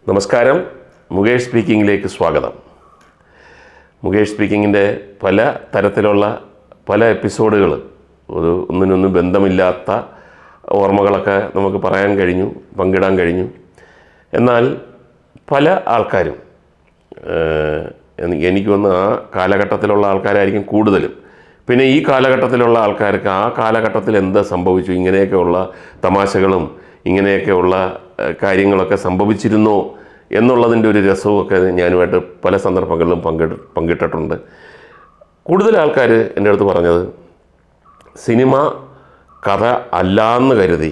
നമസ്കാരം. മുകേഷ് സ്പീക്കിങ്ങിലേക്ക് സ്വാഗതം. മുകേഷ് സ്പീക്കിങ്ങിൻ്റെ പല തരത്തിലുള്ള പല എപ്പിസോഡുകൾ, ഒന്നിനൊന്നും ബന്ധമില്ലാത്ത ഓർമ്മകളൊക്കെ നമുക്ക് പറയാൻ കഴിഞ്ഞു, പങ്കിടാൻ കഴിഞ്ഞു. എന്നാൽ പല ആൾക്കാരും, എനിക്ക് തോന്നുന്നു ആ കാലഘട്ടത്തിലുള്ള ആൾക്കാരായിരിക്കും കൂടുതലും. പിന്നെ ഈ കാലഘട്ടത്തിലുള്ള ആൾക്കാർക്ക് ആ കാലഘട്ടത്തിൽ എന്ത് സംഭവിച്ചു, ഇങ്ങനെയൊക്കെയുള്ള തമാശകളും ഇങ്ങനെയൊക്കെയുള്ള കാര്യങ്ങളൊക്കെ സംഭവിച്ചിരുന്നോ എന്നുള്ളതിൻ്റെ ഒരു രസവുമൊക്കെ ഞാനുമായിട്ട് പല സന്ദർഭങ്ങളിലും പങ്കിട്ടിട്ടുണ്ട്. കൂടുതൽ ആൾക്കാർ എൻ്റെ അടുത്ത് പറഞ്ഞത്, സിനിമ കഥ അല്ലാന്ന് കരുതി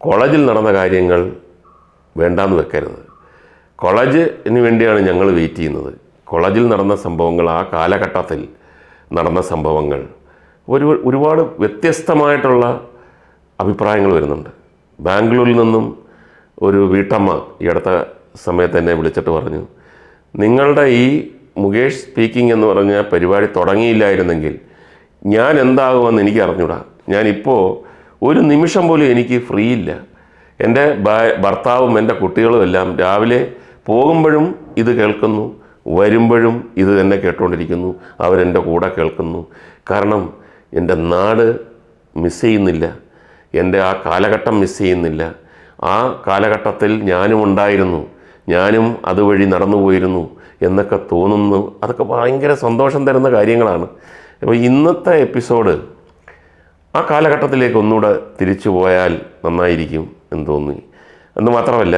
കോളേജിൽ നടന്ന കാര്യങ്ങൾ വേണ്ടാന്ന് വെക്കരുത്. കോളേജിന് വേണ്ടിയാണ് ഞങ്ങൾ വെയിറ്റ് ചെയ്യുന്നത്. കോളേജിൽ നടന്ന സംഭവങ്ങൾ, ആ കാലഘട്ടത്തിൽ നടന്ന സംഭവങ്ങൾ, ഒരുപാട് വ്യത്യസ്തമായിട്ടുള്ള അഭിപ്രായങ്ങൾ വരുന്നുണ്ട്. ബാംഗ്ലൂരിൽ നിന്നും ഒരു വീട്ടമ്മ ഈ അടുത്ത സമയത്ത് എന്നെ വിളിച്ചിട്ട് പറഞ്ഞു, നിങ്ങളുടെ ഈ മുകേഷ് സ്പീക്കിംഗ് എന്ന് പറഞ്ഞ പരിപാടി തുടങ്ങിയില്ലായിരുന്നെങ്കിൽ ഞാൻ എന്താകുമെന്ന് എനിക്ക് അറിഞ്ഞൂടാ. ഞാനിപ്പോൾ ഒരു നിമിഷം പോലും എനിക്ക് ഫ്രീ ഇല്ല. എൻ്റെ ഭർത്താവും എൻ്റെ കുട്ടികളും എല്ലാം രാവിലെ പോകുമ്പോഴും ഇത് കേൾക്കുന്നു, വരുമ്പോഴും ഇത് തന്നെ കേട്ടുകൊണ്ടിരിക്കുന്നു. അവരെൻ്റെ കൂടെ കേൾക്കുന്നു. കാരണം എൻ്റെ നാട് മിസ് ചെയ്യുന്നില്ല, എൻ്റെ ആ കാലഘട്ടം മിസ് ചെയ്യുന്നില്ല. ആ കാലഘട്ടത്തിൽ ഞാനും ഉണ്ടായിരുന്നു, ഞാനും അതുവഴി നടന്നു പോയിരുന്നു എന്നൊക്കെ തോന്നുന്നു. അതൊക്കെ ഭയങ്കര സന്തോഷം തരുന്ന കാര്യങ്ങളാണ്. അപ്പോൾ ഇന്നത്തെ എപ്പിസോഡ് ആ കാലഘട്ടത്തിലേക്ക് ഒന്നുകൂടെ തിരിച്ചു പോയാൽ നന്നായിരിക്കും എന്ന് തോന്നി. എന്ന് മാത്രമല്ല,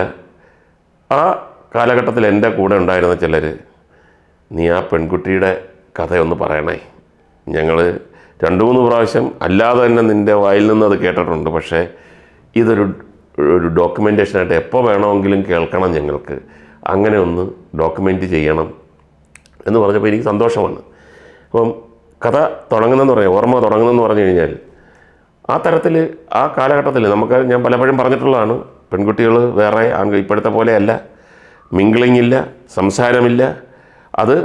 ആ കാലഘട്ടത്തിൽ എൻ്റെ കൂടെ ഉണ്ടായിരുന്ന ചിലർ, നീ ആ പെൺകുട്ടിയുടെ കഥയൊന്ന് പറയണേ, ഞങ്ങൾ 2-3 പ്രാവശ്യം അല്ലാതെ തന്നെ നിൻ്റെ വായിൽ നിന്ന് അത് കേട്ടിട്ടുണ്ട്, പക്ഷേ ഇതൊരു ഡോക്യുമെൻറ്റേഷനായിട്ട് എപ്പോൾ വേണമെങ്കിലും കേൾക്കണം, ഞങ്ങൾക്ക് അങ്ങനെ ഒന്ന് ഡോക്യുമെൻ്റ് ചെയ്യണം എന്ന് പറഞ്ഞപ്പോൾ എനിക്ക് സന്തോഷമാണ്. അപ്പം കഥ തുടങ്ങുന്നതെന്ന് പറഞ്ഞാൽ, ഓർമ്മ തുടങ്ങുന്നതെന്ന് പറഞ്ഞു കഴിഞ്ഞാൽ, ആ തരത്തിൽ ആ കാലഘട്ടത്തിൽ ഞാൻ പലപ്പോഴും പറഞ്ഞിട്ടുള്ളതാണ്, പെൺകുട്ടികൾ വേറെ ഇപ്പോഴത്തെ പോലെയല്ല, മിംഗ്ലിംഗ് ഇല്ല, സംസാരമില്ല. അത്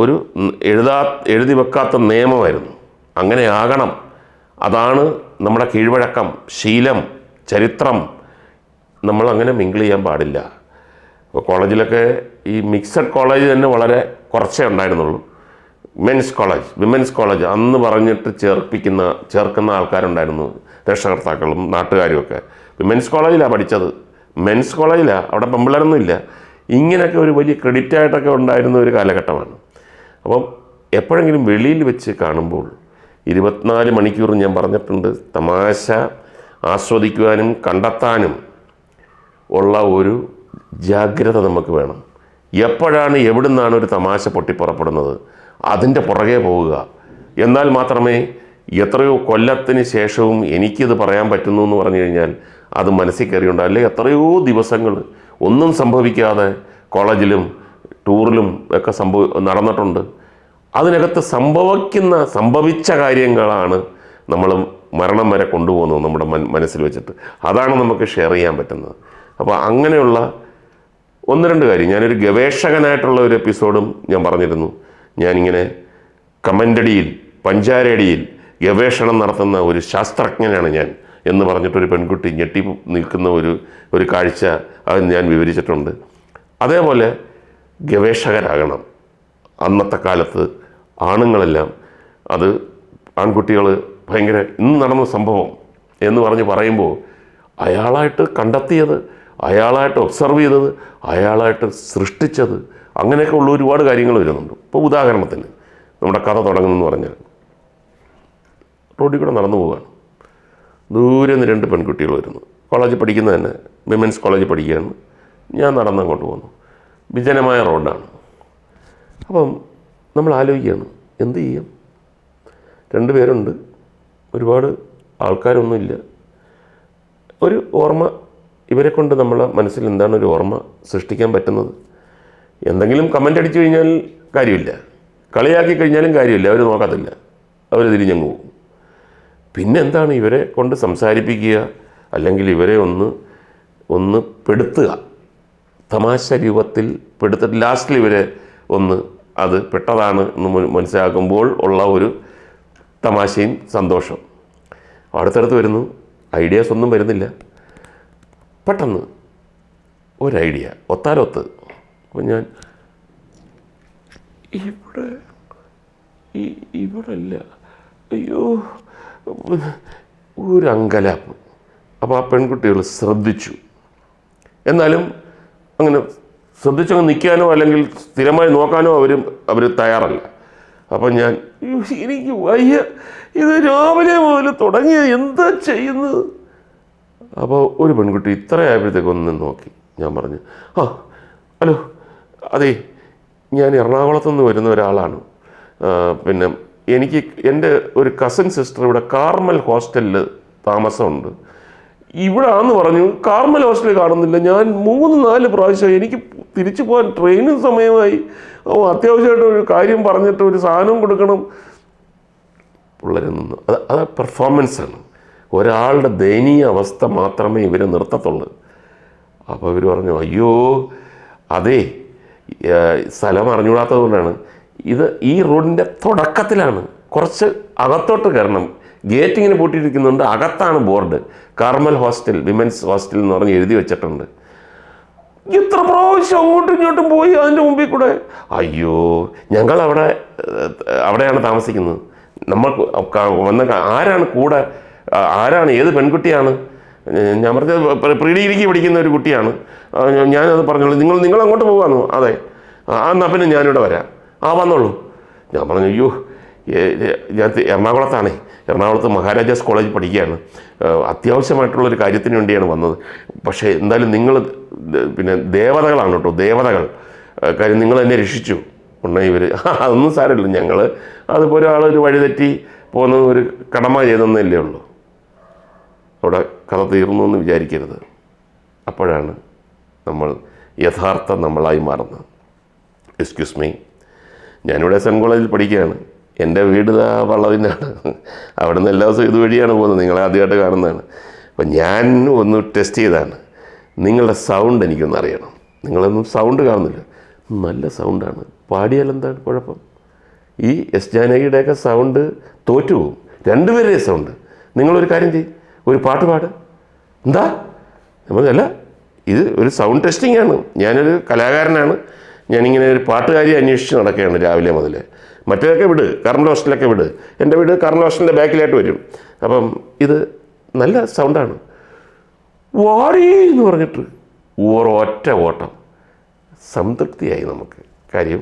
ഒരു എഴുതി വെക്കാത്ത നിയമമായിരുന്നു. അങ്ങനെ ആകണം, അതാണ് നമ്മുടെ കീഴ്വഴക്കം, ശീലം, ചരിത്രം. നമ്മൾ അങ്ങനെ മിങ്കിൾ ചെയ്യാൻ പാടില്ല. ഇപ്പോൾ കോളേജിലൊക്കെ ഈ മിക്സഡ് കോളേജ് തന്നെ കുറച്ചേ ഉണ്ടായിരുന്നുള്ളൂ. വിമൻസ് കോളേജ് അന്ന് പറഞ്ഞിട്ട് ചേർക്കുന്ന ആൾക്കാരുണ്ടായിരുന്നു, രക്ഷകർത്താക്കളും നാട്ടുകാരും ഒക്കെ. വിമൻസ് കോളേജിലാണ് പഠിച്ചത്, മെൻസ് കോളേജിലാണ്, അവിടെ പെമ്പിള്ളേരൊന്നും ഇല്ല. ഇങ്ങനെയൊക്കെ ഒരു വലിയ ക്രെഡിറ്റായിട്ടൊക്കെ ഉണ്ടായിരുന്ന ഒരു കാലഘട്ടമാണ്. അപ്പം എപ്പോഴെങ്കിലും വെളിയിൽ വെച്ച് കാണുമ്പോൾ 24 മണിക്കൂർ ഞാൻ പറഞ്ഞിട്ടുണ്ട്, തമാശ ആസ്വദിക്കുവാനും കണ്ടെത്താനും ഉള്ള ഒരു ജാഗ്രത നമുക്ക് വേണം. എപ്പോഴാണ് എവിടുന്നാണ് ഒരു തമാശ പൊട്ടിപ്പുറപ്പെടുന്നത്, അതിൻ്റെ പുറകെ പോവുക. എന്നാൽ മാത്രമേ എത്രയോ കൊല്ലത്തിന് ശേഷവും എനിക്കിത് പറയാൻ പറ്റുന്നു എന്ന് പറഞ്ഞു കഴിഞ്ഞാൽ അത് മനസ്സിൽ കയറിയുണ്ട്. അല്ലെങ്കിൽ എത്രയോ ദിവസങ്ങൾ ഒന്നും സംഭവിക്കാതെ കോളേജിലും ടൂറിലും ഒക്കെ നടന്നിട്ടുണ്ട്. അതിനകത്ത് സംഭവിച്ച കാര്യങ്ങളാണ് നമ്മൾ മരണം വരെ കൊണ്ടുപോകുന്നത് നമ്മുടെ മനസ്സിൽ വെച്ചിട്ട്. അതാണ് നമുക്ക് ഷെയർ ചെയ്യാൻ പറ്റുന്നത്. അപ്പോൾ അങ്ങനെയുള്ള 1-2 കാര്യം, ഞാനൊരു ഗവേഷകനായിട്ടുള്ള ഒരു എപ്പിസോഡും ഞാൻ പറഞ്ഞിരുന്നു. ഞാനിങ്ങനെ കമൻ്റടിയിൽ, പഞ്ചാരടിയിൽ ഗവേഷണം നടത്തുന്ന ഒരു ശാസ്ത്രജ്ഞനാണ് ഞാൻ എന്ന് പറഞ്ഞിട്ടൊരു പെൺകുട്ടി ഞെട്ടി നിൽക്കുന്ന ഒരു കാഴ്ച അത് ഞാൻ വിവരിച്ചിട്ടുണ്ട്. അതേപോലെ ഗവേഷകരാകണം. അന്നത്തെ കാലത്ത് ആണുങ്ങളെല്ലാം അത് ആൺകുട്ടികൾ ഭയങ്കര ഇന്ന് നടന്ന സംഭവം എന്ന് പറയുമ്പോൾ അയാളായിട്ട് കണ്ടെത്തിയത്, അയാളായിട്ട് ഒബ്സർവ് ചെയ്തത്, അയാളായിട്ട് സൃഷ്ടിച്ചത്, അങ്ങനെയൊക്കെ ഉള്ള ഒരുപാട് കാര്യങ്ങൾ വരുന്നുണ്ട്. ഇപ്പോൾ ഉദാഹരണത്തിന് നമ്മുടെ കഥ തുടങ്ങുന്നതെന്ന് പറഞ്ഞാൽ, റോഡിൽ കൂടെ നടന്നു പോവുകയാണ്. ദൂരെ നിന്ന് 2 പെൺകുട്ടികൾ വരുന്നു. കോളേജിൽ പഠിക്കുന്നത് തന്നെ, വിമൻസ് കോളേജിൽ പഠിക്കുകയാണ്. ഞാൻ നടന്നങ്ങോട്ട് പോകുന്നു. വിജനമായ റോഡാണ്. അപ്പം നമ്മൾ ആലോചിക്കുകയാണ്, എന്ത് ചെയ്യും? 2 പേരുണ്ട്, ഒരുപാട് ആൾക്കാരൊന്നുമില്ല. ഒരു ഓർമ്മ, ഇവരെ കൊണ്ട് നമ്മളെ മനസ്സിൽ എന്താണ് ഒരു ഓർമ്മ സൃഷ്ടിക്കാൻ പറ്റുന്നത്? എന്തെങ്കിലും കമൻ്റ് അടിച്ചു കഴിഞ്ഞാൽ കാര്യമില്ല, കളിയാക്കി കഴിഞ്ഞാലും കാര്യമില്ല, അവർ നോക്കത്തില്ല, അവർ തിരിഞ്ഞങ്ങ് പോകും. പിന്നെ എന്താണ് ഇവരെ കൊണ്ട് സംസാരിപ്പിക്കുക, അല്ലെങ്കിൽ ഇവരെ ഒന്ന് പെടുത്തുക, തമാശ രൂപത്തിൽ പെടുത്തിട്ട് ലാസ്റ്റിൽ ഇവരെ അത് പെട്ടതാണ് എന്ന് മനസ്സിലാക്കുമ്പോൾ ഉള്ള ഒരു തമാശയും സന്തോഷം. അടുത്തടുത്ത് വരുന്നു, ഐഡിയാസ് ഒന്നും വരുന്നില്ല. പെട്ടെന്ന് ഒരൈഡിയ, ഒത്താലൊത്ത്. അപ്പം ഞാൻ ഇവിടെ അല്ല, അയ്യോ, ഒരു അങ്കലാപ്പ്. അപ്പോൾ ആ പെൺകുട്ടികൾ ശ്രദ്ധിച്ചു. എന്നാലും അങ്ങനെ ശ്രദ്ധിച്ചങ്ങ് നിൽക്കാനോ അല്ലെങ്കിൽ സ്ഥിരമായി നോക്കാനോ അവർ തയ്യാറല്ല. അപ്പം ഞാൻ എനിക്ക് വയ്യ, ഇത് രാവിലെ മുതൽ തുടങ്ങിയ എന്താ ചെയ്യുന്നത്? അപ്പോൾ ഒരു പെൺകുട്ടി ഇത്രയായപ്പോഴത്തേക്ക് ഒന്ന് നോക്കി. ഞാൻ പറഞ്ഞു, ഹലോ, അതെ, ഞാൻ എറണാകുളത്തു നിന്ന് വരുന്ന ഒരാളാണ്. പിന്നെ എനിക്ക് എൻ്റെ ഒരു കസിൻ സിസ്റ്റർ ഇവിടെ കാർമൽ ഹോസ്റ്റലിൽ താമസമുണ്ട്. ഇവിടെ ആന്ന് പറഞ്ഞു, കാർമൽ ഹോസ്റ്റലിൽ കാണുന്നില്ല. ഞാൻ 3-4 പ്രാവശ്യം, എനിക്ക് തിരിച്ചു പോകാൻ ട്രെയിനും സമയമായി. അത്യാവശ്യമായിട്ട് ഒരു കാര്യം പറഞ്ഞിട്ട് ഒരു സാധനം കൊടുക്കണം. പിള്ളേരെ നിന്ന് അത് പെർഫോമൻസാണ്. ഒരാളുടെ ദയനീയ അവസ്ഥ മാത്രമേ ഇവരെ നിർത്തത്തുള്ളൂ. അപ്പോൾ ഇവർ പറഞ്ഞു, അയ്യോ അതേ, സ്ഥലം അറിഞ്ഞുകൂടാത്തത് കൊണ്ടാണ്. ഇത് ഈ റോഡിൻ്റെ തുടക്കത്തിലാണ്, കുറച്ച് അകത്തോട്ട് കയറണം. ഗേറ്റ് ഇങ്ങനെ പൂട്ടിയിരിക്കുന്നുണ്ട്, അകത്താണ് board, Carmel hostel, women's hostel എന്ന് പറഞ്ഞ് എഴുതി വെച്ചിട്ടുണ്ട്. ഇത്ര പ്രാവശ്യം അങ്ങോട്ടും ഇങ്ങോട്ടും പോയി അതിൻ്റെ മുമ്പിൽ കൂടെ. അയ്യോ, ഞങ്ങൾ അവിടെയാണ് താമസിക്കുന്നത്. നമ്മൾ വന്ന ആരാണ് കൂടെ, ആരാണ്, ഏത് പെൺകുട്ടിയാണ്? ഞാൻ പറഞ്ഞത് പ്രീ ഡിഗ്രിക്ക് പഠിക്കുന്ന ഒരു കുട്ടിയാണ്. ഞാനത് പറഞ്ഞോളൂ. നിങ്ങൾ അങ്ങോട്ട് പോകാമെന്നോ? അതെ, എന്നാൽ പിന്നെ ഞാനിവിടെ വരാം. വന്നോളൂ. ഞാൻ പറഞ്ഞു, അയ്യോ, ഞാൻ എറണാകുളത്താണേ, എറണാകുളത്ത് മഹാരാജാസ് കോളേജിൽ പഠിക്കുകയാണ്. അത്യാവശ്യമായിട്ടുള്ളൊരു കാര്യത്തിന് വേണ്ടിയാണ് വന്നത്. പക്ഷേ എന്തായാലും നിങ്ങൾ പിന്നെ ദേവതകളാണ് കേട്ടോ, ദേവതകൾ. കാര്യം നിങ്ങൾ എന്നെ രക്ഷിച്ചു. ഉണ്ടെങ്കിൽ ഇവർ അതൊന്നും സാരമില്ല, ഞങ്ങൾ അതിപ്പോൾ ഒരാളൊരു വഴിതെറ്റി പോകുന്ന ഒരു കടമ ചെയ്തെന്നല്ലേ ഉള്ളൂ. അവിടെ കഥ തീർന്നു എന്ന് വിചാരിക്കരുത്. അപ്പോഴാണ് നമ്മൾ യഥാർത്ഥ നമ്മളായി മാറുന്നത്. എക്സ്ക്യൂസ് മീ, ഞാനിവിടെ എസ് എൻ കോളേജിൽ പഠിക്കുകയാണ്. എൻ്റെ വീട് വള്ളവിനാണ്. അവിടെ നിന്ന് എല്ലാ ദിവസവും ഇതുവഴിയാണ് പോകുന്നത്. നിങ്ങളെ ആദ്യമായിട്ട് കാണുന്നതാണ്. അപ്പം ഞാൻ ഒന്ന് ടെസ്റ്റ് ചെയ്താണ്. നിങ്ങളുടെ സൗണ്ട് എനിക്കൊന്ന് അറിയണം. നിങ്ങളൊന്നും സൗണ്ട് കാണുന്നില്ല, നല്ല സൗണ്ടാണ്. പാടിയാൽ എന്താണ് കുഴപ്പം? ഈ എസ് ജാനകിയുടെയൊക്കെ സൗണ്ട് തോറ്റുപോകും. രണ്ടുപേരുടെയും സൗണ്ട്. നിങ്ങളൊരു കാര്യം ചെയ്യും, ഒരു പാട്ട് പാട്. എന്താ? നമ്മളല്ല, ഇത് ഒരു സൗണ്ട് ടെസ്റ്റിംഗ് ആണ്. ഞാനൊരു കലാകാരനാണ്. ഞാനിങ്ങനെ ഒരു പാട്ടുകാരി അന്വേഷിച്ച് നടക്കുകയാണ് രാവിലെ മുതൽ. മറ്റേതൊക്കെ വിട്, കാർമൽ ഹോസ്റ്റലൊക്കെ വിട്. എൻ്റെ വീട് കാർമൽ ഹോസ്റ്റലിൻ്റെ ബാക്കിലായിട്ട് വരും. അപ്പം ഇത് നല്ല സൗണ്ടാണ്. വാടി എന്ന് പറഞ്ഞിട്ട് ഒറ്റ ഓട്ടം. സംതൃപ്തിയായി നമുക്ക്. കാര്യം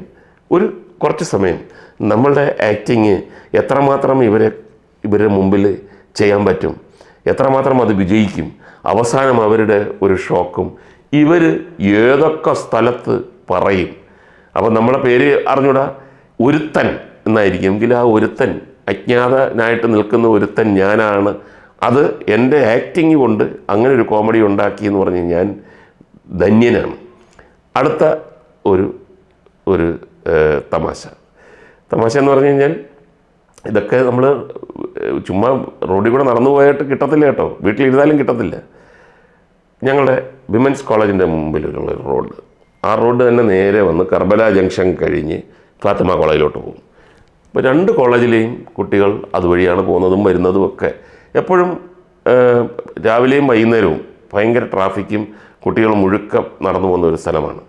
കുറച്ച് സമയം നമ്മളുടെ ആക്ടിങ് എത്രമാത്രം ഇവരുടെ മുമ്പിൽ ചെയ്യാൻ പറ്റും, എത്രമാത്രം അത് വിജയിക്കും, അവസാനം അവരുടെ ഒരു ഷോക്കും ഇവർ ഏതൊക്കെ സ്ഥലത്ത് പറയും. അപ്പം നമ്മളെ പേര് അറിഞ്ഞൂടാ, ഒരുത്തൻ എന്നായിരിക്കും. എങ്കിൽ ആ ഒരുത്തൻ, അജ്ഞാതനായിട്ട് നിൽക്കുന്ന ഒരുത്തൻ ഞാനാണ്. അത് എൻ്റെ ആക്ടിങ് കൊണ്ട് അങ്ങനെ ഒരു കോമഡി ഉണ്ടാക്കി എന്ന് പറഞ്ഞ് ഞാൻ ധന്യനാണ്. അടുത്ത ഒരു തമാശ എന്ന് പറഞ്ഞു കഴിഞ്ഞാൽ, ഇതൊക്കെ നമ്മൾ ചുമ്മാ റോഡിൽ കൂടെ നടന്നു പോയിട്ട് കിട്ടത്തില്ല കേട്ടോ, വീട്ടിലിരുന്നാലും കിട്ടത്തില്ല. ഞങ്ങളുടെ വിമൻസ് കോളേജിൻ്റെ മുമ്പിലുള്ള ഒരു റോഡ്, ആ റോഡ് തന്നെ നേരെ വന്ന് കർബല ജംഗ്ഷൻ കഴിഞ്ഞ് ഫാത്തിമ കോളേജിലോട്ട് പോകും. അപ്പോൾ 2 കോളേജിലെയും കുട്ടികൾ അതുവഴിയാണ് പോകുന്നതും വരുന്നതും ഒക്കെ. എപ്പോഴും രാവിലെയും വൈകുന്നേരവും ഭയങ്കര ട്രാഫിക്കും കുട്ടികൾ മുഴുക്കം നടന്നു പോകുന്ന ഒരു സ്ഥലമാണ്.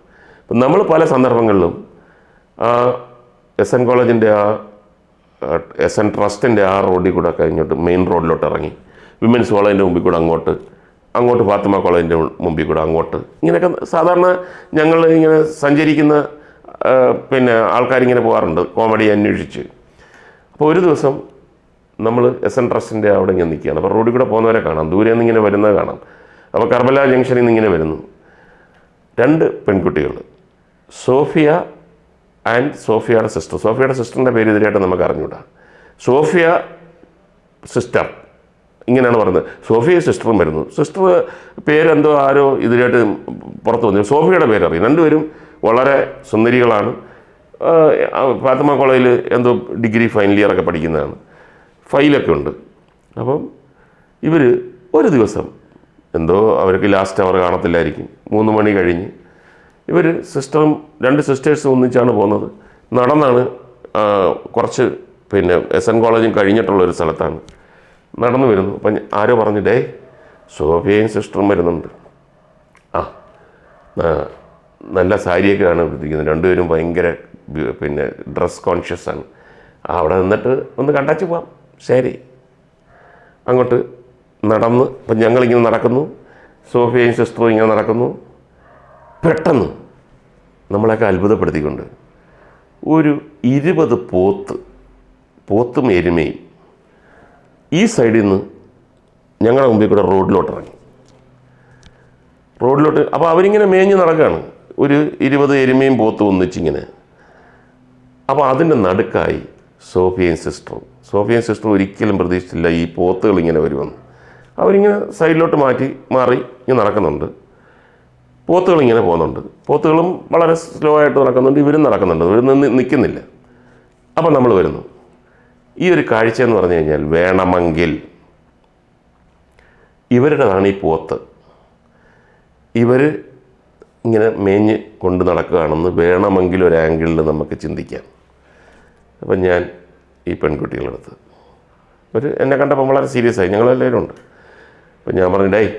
അപ്പം നമ്മൾ പല സന്ദർഭങ്ങളിലും ആ എസ് എൻ കോളേജിൻ്റെ എസ് എൻ ട്രസ്റ്റിൻ്റെ ആ റോഡിൽ കൂടെ കഴിഞ്ഞിട്ട് മെയിൻ റോഡിലോട്ട് ഇറങ്ങി വിമൻസ് കോളേജിൻ്റെ മുമ്പിൽ കൂടെ അങ്ങോട്ട് ഫാത്തിമ കോളേജിൻ്റെ മുമ്പിൽ കൂടെ അങ്ങോട്ട്, ഇങ്ങനെയൊക്കെ സാധാരണ ഞങ്ങൾ ഇങ്ങനെ സഞ്ചരിക്കുന്ന പിന്നെ ആൾക്കാരിങ്ങനെ പോകാറുണ്ട് കോമഡി അന്വേഷിച്ച്. അപ്പോൾ ഒരു ദിവസം നമ്മൾ എസ് എൻ ട്രസ്റ്റിൻ്റെ അവിടെ ഇങ്ങനെ നിൽക്കുകയാണ്. അപ്പോൾ റോഡിൽ കൂടെ പോകുന്നവരെ കാണാം, ദൂരെ നിന്ന് ഇങ്ങനെ വരുന്നത് കാണാം. അപ്പോൾ കർബല ജംഗ്ഷനിൽ നിന്ന് ഇങ്ങനെ വരുന്നു 2 പെൺകുട്ടികൾ, സോഫിയ ആൻഡ് സോഫിയയുടെ സിസ്റ്റർ. സോഫിയയുടെ സിസ്റ്ററിൻ്റെ പേര് ഇതിലായിട്ട് നമുക്ക് അറിഞ്ഞൂടാ. സോഫിയ സിസ്റ്റർ ഇങ്ങനെയാണ് പറയുന്നത്. സോഫിയ സിസ്റ്ററും വരുന്നു. സിസ്റ്റർ പേരെന്തോ ആരോ ഇതിലായിട്ട് പുറത്ത് വന്നു. സോഫിയയുടെ പേരറിയും. 2 പേരും വളരെ സുന്ദരികളാണ്. ഫാത്തിമ കോളേജിൽ എന്തോ ഡിഗ്രി ഫൈനൽ ഇയറൊക്കെ പഠിക്കുന്നതാണ്. ഫൈലൊക്കെ ഉണ്ട്. അപ്പം ഇവർ ഒരു ദിവസം എന്തോ അവർക്ക് ലാസ്റ്റ് അവർ കാണത്തില്ലായിരിക്കും, 3 മണി കഴിഞ്ഞ് ഇവർ സിസ്റ്ററും 2 സിസ്റ്റേഴ്സും ഒന്നിച്ചാണ് പോകുന്നത്. നടന്നാണ് കുറച്ച് പിന്നെ എസ് എൻ കോളേജും കഴിഞ്ഞിട്ടുള്ളൊരു സ്ഥലത്താണ് നടന്നു വരുന്നു. അപ്പം ആരോ പറഞ്ഞു, സോഫിയയും സിസ്റ്ററും വരുന്നുണ്ട്. നല്ല സാരിയൊക്കെയാണ് ഇരിക്കുന്നത്. രണ്ടുപേരും ഭയങ്കര പിന്നെ ഡ്രസ് കോൺഷ്യസ് ആണ്. അവിടെ നിന്നിട്ട് ഒന്ന് കണ്ടാച്ച് പോവാം. ശരി, അങ്ങോട്ട് നടന്ന് ഇപ്പം ഞങ്ങളിങ്ങനെ നടക്കുന്നു, സോഫിയയും സിസ്റ്ററും ഇങ്ങനെ നടക്കുന്നു. പെട്ടെന്ന് നമ്മളെയൊക്കെ അത്ഭുതപ്പെടുത്തിക്കൊണ്ട് ഒരു 20 പോത്തും എരുമയും ഈ സൈഡിൽ നിന്ന് ഞങ്ങളുടെ മുമ്പിൽ കൂടെ റോഡിലോട്ട് ഇറങ്ങി. അപ്പോൾ അവരിങ്ങനെ മേഞ്ഞ് നടക്കുകയാണ്, ഒരു 20 എരുമയും പോത്തും ഒന്നിച്ചിങ്ങനെ. അപ്പോൾ അതിൻ്റെ നടുക്കായി സോഫിയയും സിസ്റ്ററും ഒരിക്കലും പ്രതീക്ഷിച്ചില്ല ഈ പോത്തുകൾ ഇങ്ങനെ വരുമെന്ന്. അവരിങ്ങനെ സൈഡിലോട്ട് മാറി ഇങ്ങനെ നടക്കുന്നുണ്ട്. പോത്തുകളിങ്ങനെ പോകുന്നുണ്ട്. പോത്തുകളും വളരെ സ്ലോ ആയിട്ട് നടക്കുന്നുണ്ട്, ഇവരും നടക്കുന്നുണ്ട്, ഇവർ നിൽക്കുന്നില്ല. അപ്പം നമ്മൾ വരുന്നു. ഈ ഒരു കാഴ്ച എന്ന് പറഞ്ഞു കഴിഞ്ഞാൽ വേണമെങ്കിൽ ഇവരുടേതാണ് ഈ പോത്ത്. ഇവർ ഇങ്ങനെ മേഞ്ഞ് കൊണ്ട് നടക്കുകയാണെന്ന് വേണമെങ്കിൽ ഒരു ആംഗിളിൽ നമുക്ക് ചിന്തിക്കാം. അപ്പം ഞാൻ ഈ പെൺകുട്ടികളെടുത്ത് എന്നെ കണ്ടപ്പോൾ വളരെ സീരിയസ് ആയി. ഞങ്ങളെല്ലാവരും ഉണ്ട്. അപ്പം ഞാൻ പറഞ്ഞു, ഡേയ്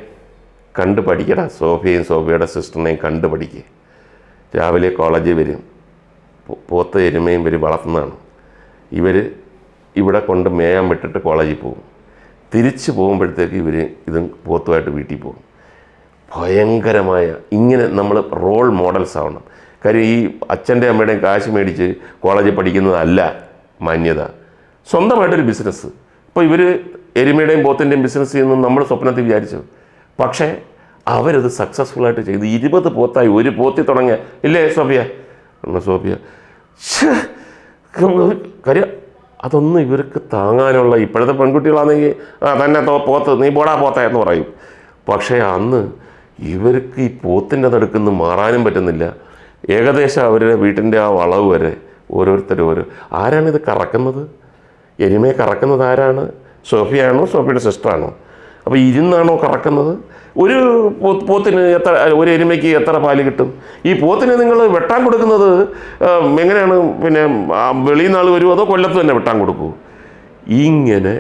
കണ്ടു പഠിക്കടാ, സോഫിയയുടെ സിസ്റ്ററിനെയും കണ്ടു പഠിക്കുക. രാവിലെ കോളേജിൽ വരും, പോത്ത് എരുമയും ഇവർ വളർത്തുന്നതാണ്. ഇവർ ഇവിടെ കൊണ്ട് മേയാൻ വിട്ടിട്ട് കോളേജിൽ പോകും. തിരിച്ച് പോകുമ്പോഴത്തേക്ക് ഇതും പോത്തുമായിട്ട് വീട്ടിൽ പോകും. ഭയങ്കരമായ ഇങ്ങനെ നമ്മൾ റോൾ മോഡൽസ് ആവണം. കാര്യം ഈ അച്ഛൻ്റെ അമ്മയുടെയും കാശ് മേടിച്ച് കോളേജിൽ പഠിക്കുന്നതല്ല മാന്യത. സ്വന്തമായിട്ടൊരു ബിസിനസ്. ഇപ്പോൾ ഇവർ എരുമയുടെയും പോത്തിൻ്റെയും ബിസിനസ് ചെയ്യുന്നു നമ്മൾ സ്വപ്നത്തിൽ വിചാരിച്ചു. പക്ഷേ അവരത് സക്സസ്ഫുള്ളായിട്ട് ചെയ്ത് 20 പോത്തായി. ഒരു പോത്തി തുടങ്ങിയ ഇല്ലേ സോഫിയ? കാര്യം അതൊന്നും ഇവർക്ക് താങ്ങാനുള്ള, ഇപ്പോഴത്തെ പെൺകുട്ടികളാണെങ്കിൽ തന്നെ പോത്ത് നീ പോടാ പോത്ത എന്ന് പറയും. പക്ഷേ അന്ന് ഇവർക്ക് ഈ പോത്തിൻ്റെ നടുക്കുന്ന് മാറാനും പറ്റുന്നില്ല. ഏകദേശം അവരുടെ വീട്ടിൻ്റെ ആ വളവ് വരെ ഓരോരുത്തരും ആരാണിത് കറക്കുന്നത്? എരുമയെ കറക്കുന്നത് ആരാണ്? സോഫിയാണോ സോഫിയുടെ സിസ്റ്ററാണോ? അപ്പോൾ ഇരുന്നാണോ കറക്കുന്നത്? ഒരു പോത്തിന് ഒരു എരുമയ്ക്ക് എത്ര പാല് കിട്ടും? ഈ പോത്തിന് നിങ്ങൾ വെട്ടാൻ കൊടുക്കുന്നത് എങ്ങനെയാണ്? പിന്നെ വെളിയിൽ നാൾ വരുമോ അതോ കൊല്ലത്ത് തന്നെ വെട്ടാൻ കൊടുക്കൂ? ഇങ്ങനെ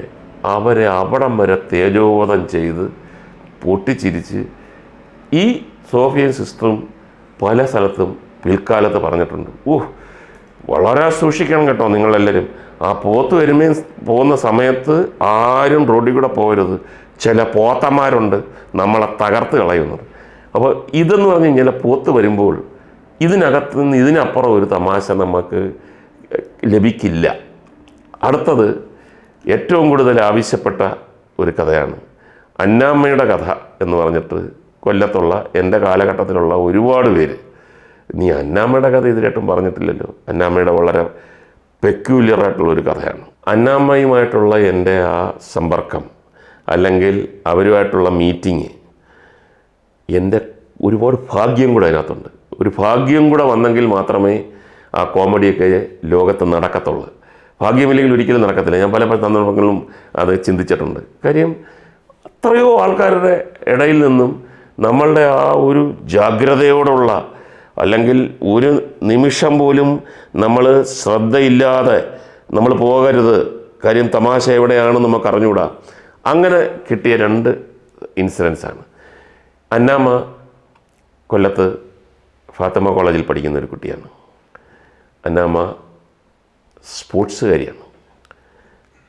അവരെ അവിടം വരെ തേജോവധം ചെയ്ത് പൊട്ടിച്ചിരിച്ച് ഈ സോഫിയയും സിസ്റ്ററും പല സ്ഥലത്തും പിൽക്കാലത്ത് പറഞ്ഞിട്ടുണ്ട്. വളരെ സൂക്ഷിക്കണം കേട്ടോ നിങ്ങളെല്ലാവരും. ആ പോത്ത് എരുമയും പോകുന്ന സമയത്ത് ആരും റോഡിൽ കൂടെ പോകരുത്. ചില പോത്തന്മാരുണ്ട് നമ്മളെ തകർത്ത് കളയുന്നത്. അപ്പോൾ ഇതെന്ന് പറഞ്ഞു കഴിഞ്ഞാൽ പോത്ത് വരുമ്പോൾ ഇതിനകത്ത് നിന്ന് ഇതിനപ്പുറം ഒരു തമാശ നമുക്ക് ലഭിക്കില്ല. അടുത്തത് ഏറ്റവും കൂടുതൽ ആവശ്യപ്പെട്ട ഒരു കഥയാണ് അന്നാമ്മയുടെ കഥ എന്ന് പറഞ്ഞിട്ട് കൊല്ലത്തുള്ള എൻ്റെ കാലഘട്ടത്തിലുള്ള ഒരുപാട് പേര് നീ അന്നാമ്മയുടെ കഥ ഇതിലായിട്ടും പറഞ്ഞിട്ടില്ലല്ലോ. അന്നാമ്മയുടെ വളരെ പെക്യൂലിയറായിട്ടുള്ളൊരു കഥയാണ്. അന്നാമ്മയുമായിട്ടുള്ള എൻ്റെ ആ സമ്പർക്കം അല്ലെങ്കിൽ അവരുമായിട്ടുള്ള മീറ്റിങ് എൻ്റെ ഒരുപാട് ഭാഗ്യം കൂടെ അതിനകത്തുണ്ട്. ഒരു ഭാഗ്യം കൂടെ വന്നെങ്കിൽ മാത്രമേ ആ കോമഡിയൊക്കെ ലോകത്ത് നടക്കത്തുള്ളൂ. ഭാഗ്യമില്ലെങ്കിൽ ഒരിക്കലും നടക്കത്തില്ല. ഞാൻ പല സന്ദർഭങ്ങളിലും അത് ചിന്തിച്ചിട്ടുണ്ട്. കാര്യം എത്രയോ ആൾക്കാരുടെ ഇടയിൽ നിന്നും നമ്മളുടെ ആ ഒരു ജാഗ്രതയോടുള്ള അല്ലെങ്കിൽ ഒരു നിമിഷം പോലും നമ്മൾ ശ്രദ്ധയില്ലാതെ നമ്മൾ പോകരുത്, കാര്യം തമാശ എവിടെയാണെന്ന് നമുക്ക് അറിഞ്ഞുകൂടാ, അങ്ങനെ കിട്ടിയ 2 ഇൻസിഡൻസാണ്. അന്നാമ്മ കൊല്ലത്ത് ഫാത്തിമ കോളേജിൽ പഠിക്കുന്ന ഒരു കുട്ടിയാണ്. അന്നാമ്മ സ്പോർട്സുകാരിയാണ്.